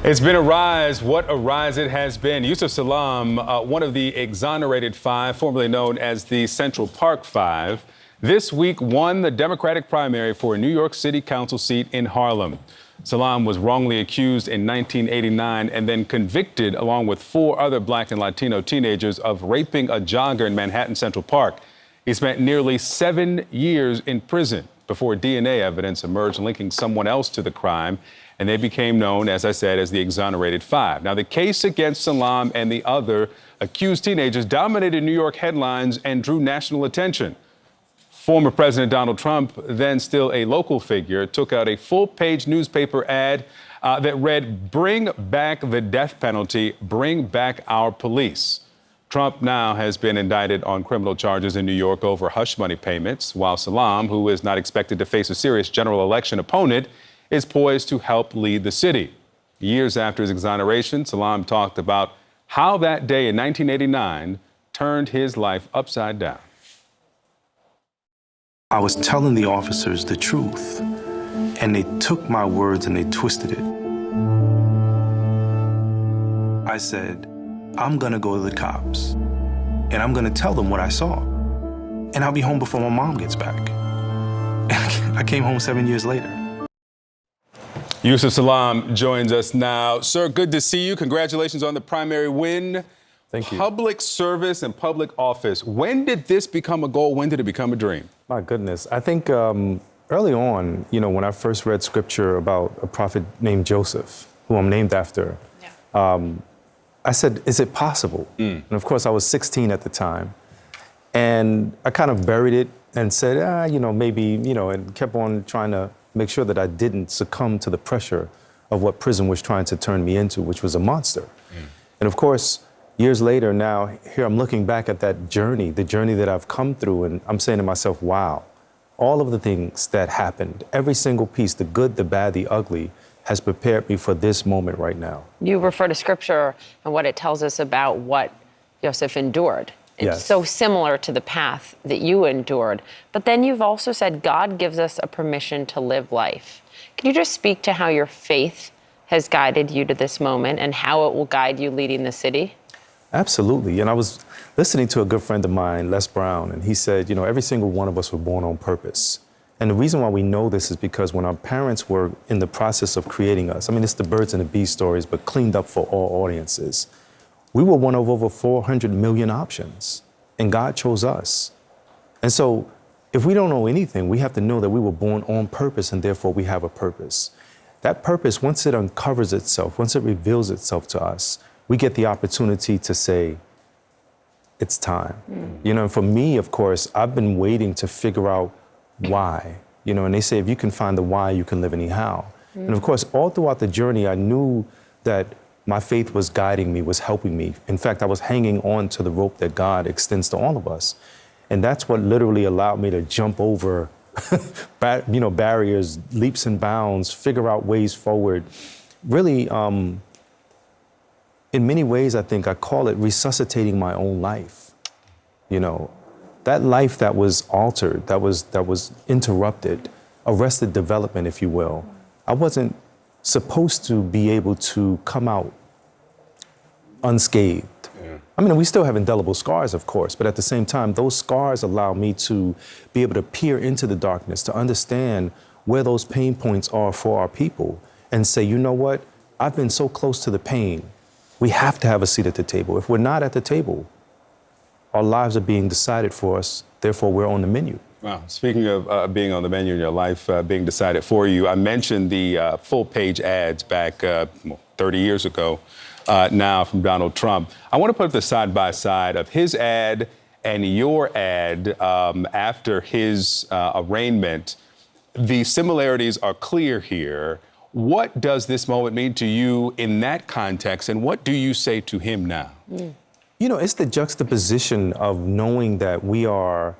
It's been a rise. What a rise it has been. Yusef Salaam, one of the exonerated five, formerly known as the Central Park Five, this week won the Democratic primary for a New York City Council seat in Harlem. Salaam was wrongly accused in 1989 and then convicted, along with four other Black and Latino teenagers, of raping a jogger in Manhattan Central Park. He spent nearly 7 years in prison before DNA evidence emerged linking someone else to the crime, and they became known, as I said, as the Exonerated Five. Now, the case against Salaam and the other accused teenagers dominated New York headlines and drew national attention. Former President Donald Trump, then still a local figure, took out a full-page newspaper ad that read, "Bring back the death penalty, bring back our police." Trump now has been indicted on criminal charges in New York over hush money payments, while Salaam, who is not expected to face a serious general election opponent, is poised to help lead the city. Years after his exoneration, Salaam talked about how that day in 1989 turned his life upside down. I was telling the officers the truth, and they took my words and they twisted it. I said, I'm gonna go to the cops, and I'm gonna tell them what I saw, and I'll be home before my mom gets back. And I came home 7 years later. Yusef Salaam joins us now. Sir, good to see you. Congratulations on the primary win. Thank you. Public service and public office. When did this become a goal? When did it become a dream? My goodness. I think early on, when I first read scripture about a prophet named Joseph, who I'm named after, I said, is it possible? And of course, I was 16 at the time. And I kind of buried it and said, maybe, and kept on trying to make sure that I didn't succumb to the pressure of what prison was trying to turn me into, which was a monster. And of course, years later now, here I'm looking back at that journey, the journey that I've come through, and I'm saying to myself, wow, all of the things that happened, every single piece, the good, the bad, the ugly, has prepared me for this moment right now. You refer to scripture and what it tells us about what Joseph endured. It's so similar to the path that you endured. But then you've also said God gives us a permission to live life. Can you just speak to how your faith has guided you to this moment and how it will guide you leading the city? Absolutely. And I was listening to a good friend of mine, Les Brown, and he said, every single one of us were born on purpose. And the reason why we know this is because when our parents were in the process of creating us, it's the birds and the bees stories, but cleaned up for all audiences. We were one of over 400 million options, and God chose us. And so if we don't know anything, we have to know that we were born on purpose, and therefore we have a purpose. That purpose, once it uncovers itself, once it reveals itself to us, we get the opportunity to say, it's time. And for me, of course, I've been waiting to figure out why. And they say, if you can find the why, you can live anyhow. And of course, all throughout the journey, I knew that my faith was guiding me, was helping me. In fact, I was hanging on to the rope that God extends to all of us. And that's what literally allowed me to jump over, barriers, leaps and bounds, figure out ways forward. Really, in many ways, I think I call it resuscitating my own life. That life that was altered, that was interrupted, arrested development, if you will. I wasn't supposed to be able to come out unscathed. We still have indelible scars, of course, but at the same time, those scars allow me to be able to peer into the darkness, to understand where those pain points are for our people and say, you know what? I've been so close to the pain. We have to have a seat at the table. If we're not at the table, our lives are being decided for us. Therefore, we're on the menu. Wow. Speaking of being on the menu in your life, being decided for you, I mentioned the full-page ads back 30 years ago now from Donald Trump. I want to put the side-by-side of his ad and your ad after his arraignment. The similarities are clear here. What does this moment mean to you in that context, and what do you say to him now? It's the juxtaposition of knowing that we are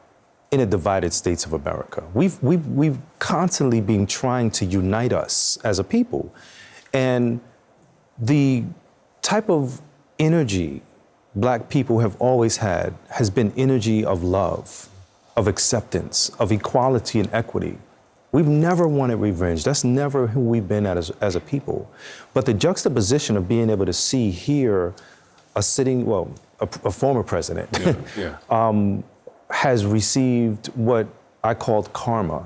in a divided states of America. We've constantly been trying to unite us as a people. And the type of energy Black people have always had has been energy of love, of acceptance, of equality and equity. We've never wanted revenge. That's never who we've been as a people. But the juxtaposition of being able to see here a sitting, well, a former president has received what I called karma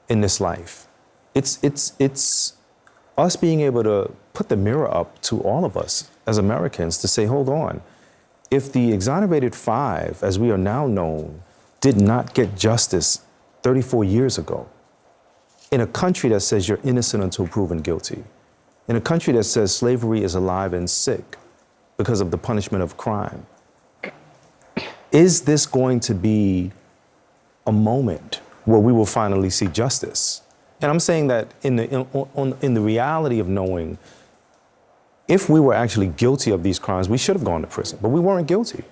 in this life. It's us being able to put the mirror up to all of us as Americans to say, hold on, if the exonerated five, as we are now known, did not get justice 34 years ago, in a country that says you're innocent until proven guilty, in a country that says slavery is alive and sick because of the punishment of crime, is this going to be a moment where we will finally see justice? And I'm saying that in the reality of knowing if we were actually guilty of these crimes, we should have gone to prison, but we weren't guilty.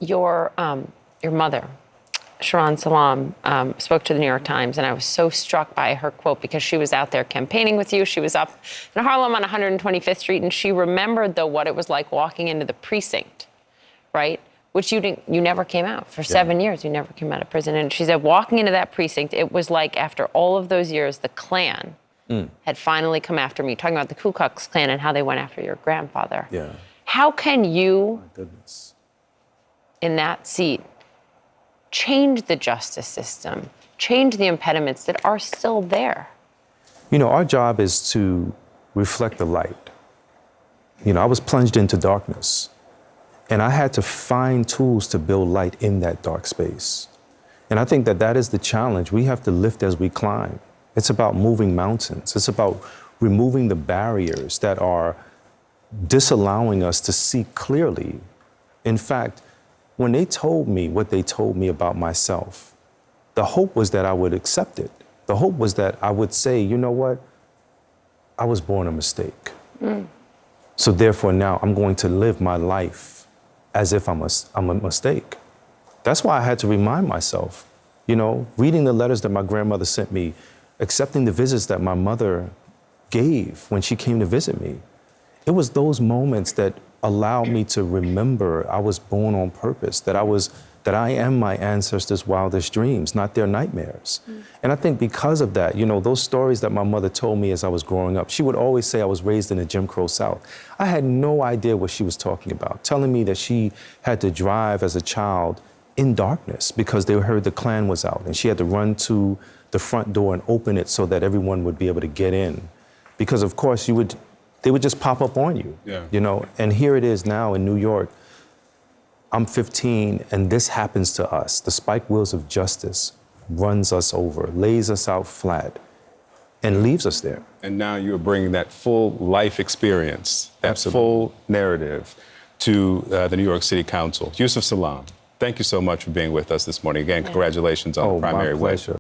Your mother, Sharon Salam, spoke to the New York Times, and I was so struck by her quote because she was out there campaigning with you. She was up in Harlem on 125th Street, and she remembered, though, what it was like walking into the precinct, right? Which you never came out. For 7 years, you never came out of prison. And she said, walking into that precinct, it was like after all of those years, the Klan had finally come after me, talking about the Ku Klux Klan and how they went after your grandfather. Yeah. How can you, My goodness. in that seat, change the justice system, change the impediments that are still there? You know, our job is to reflect the light. You know, I was plunged into darkness, and I had to find tools to build light in that dark space. And I think that that is the challenge. We have to lift as we climb. It's about moving mountains. It's about removing the barriers that are disallowing us to see clearly. In fact, when they told me what they told me about myself, the hope was that I would accept it. The hope was that I would say, you know what? I was born a mistake. So therefore now I'm going to live my life as if I'm a mistake. That's why I had to remind myself, you know, reading the letters that my grandmother sent me, accepting the visits that my mother gave when she came to visit me. It was those moments that allowed me to remember I was born on purpose, that I am my ancestors' wildest dreams, not their nightmares. And I think because of that, you know, those stories that my mother told me as I was growing up, she would always say I was raised in a Jim Crow South. I had no idea what she was talking about, telling me that she had to drive as a child in darkness because they heard the Klan was out, and she had to run to the front door and open it so that everyone would be able to get in. Because of course they would just pop up on you, you know? And here it is now in New York. I'm 15 and this happens to us. The spike wheels of justice runs us over, lays us out flat, and leaves us there. And now you're bringing that full life experience, that full narrative to the New York City Council. Yusef Salaam, thank you so much for being with us this morning. Again, congratulations on the primary win. My pleasure.